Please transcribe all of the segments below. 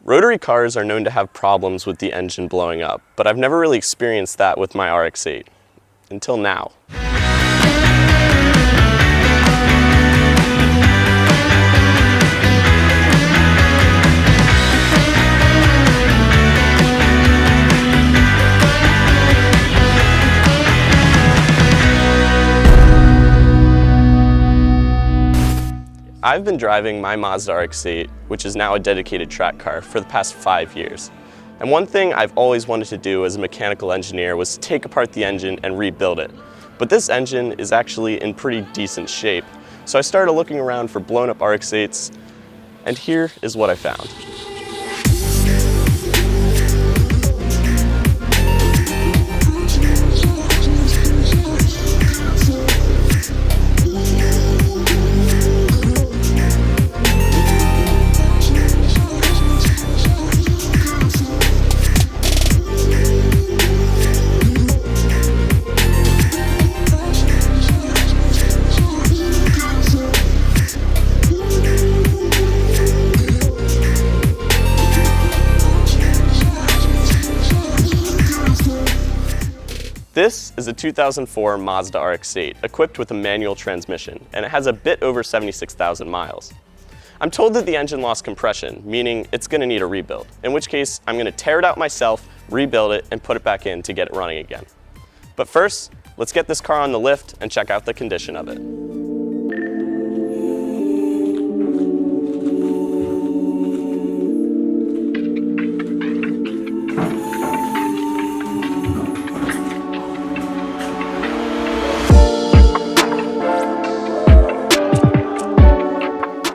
Rotary cars are known to have problems with the engine blowing up, but I've never really experienced that with my RX-8. Until now. I've been driving my Mazda RX-8, which is now a dedicated track car, for the past 5 years. And one thing I've always wanted to do as a mechanical engineer was take apart the engine and rebuild it. But this engine is actually in pretty decent shape. So I started looking around for blown up RX-8s, and here is what I found. This is a 2004 Mazda RX-8 equipped with a manual transmission, and it has a bit over 76,000 miles. I'm told that the engine lost compression, meaning it's going to need a rebuild, in which case I'm going to tear it out myself, rebuild it, and put it back in to get it running again. But first, let's get this car on the lift and check out the condition of it.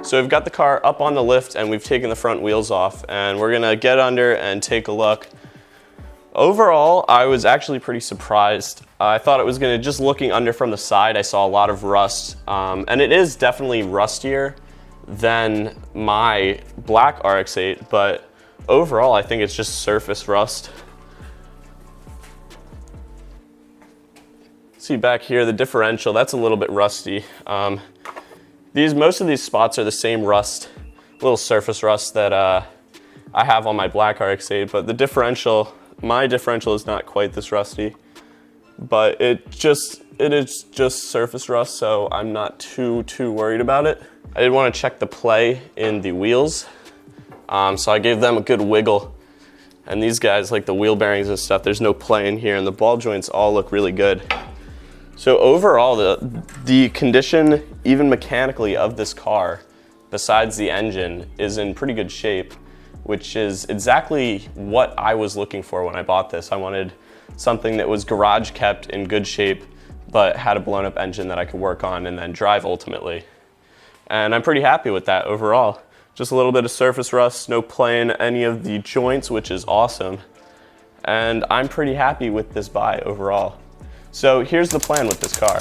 So we've got the car up on the lift and we've taken the front wheels off, and we're gonna get under and take a look. Overall, I was actually pretty surprised. I thought it was gonna, just looking under from the side, I saw a lot of rust, and it is definitely rustier than my black RX-8, but overall I think it's just surface rust. See back here, the differential, that's a little bit rusty. Most of these spots are the same rust, little surface rust that I have on my black RX-8, but the differential, my differential is not quite this rusty, but it is just surface rust, so I'm not too worried about it. I did want to check the play in the wheels, so I gave them a good wiggle, and these guys, like the wheel bearings and stuff, there's no play in here, and the ball joints all look really good. So overall, the condition, even mechanically, of this car, besides the engine, is in pretty good shape, which is exactly what I was looking for when I bought this. I wanted something that was garage kept in good shape, but had a blown up engine that I could work on and then drive ultimately. And I'm pretty happy with that overall. Just a little bit of surface rust, no play in any of the joints, which is awesome. And I'm pretty happy with this buy overall. So here's the plan with this car.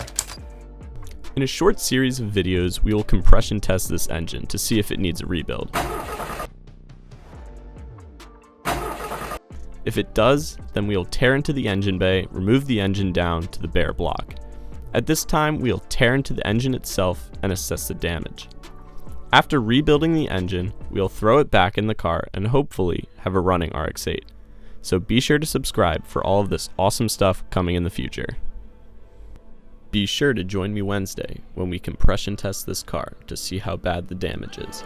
In a short series of videos, we will compression test this engine to see if it needs a rebuild. If it does, then we'll tear into the engine bay, remove the engine down to the bare block. At this time, we'll tear into the engine itself and assess the damage. After rebuilding the engine, we'll throw it back in the car and hopefully have a running RX-8. So be sure to subscribe for all of this awesome stuff coming in the future. Be sure to join me Wednesday when we compression test this car to see how bad the damage is.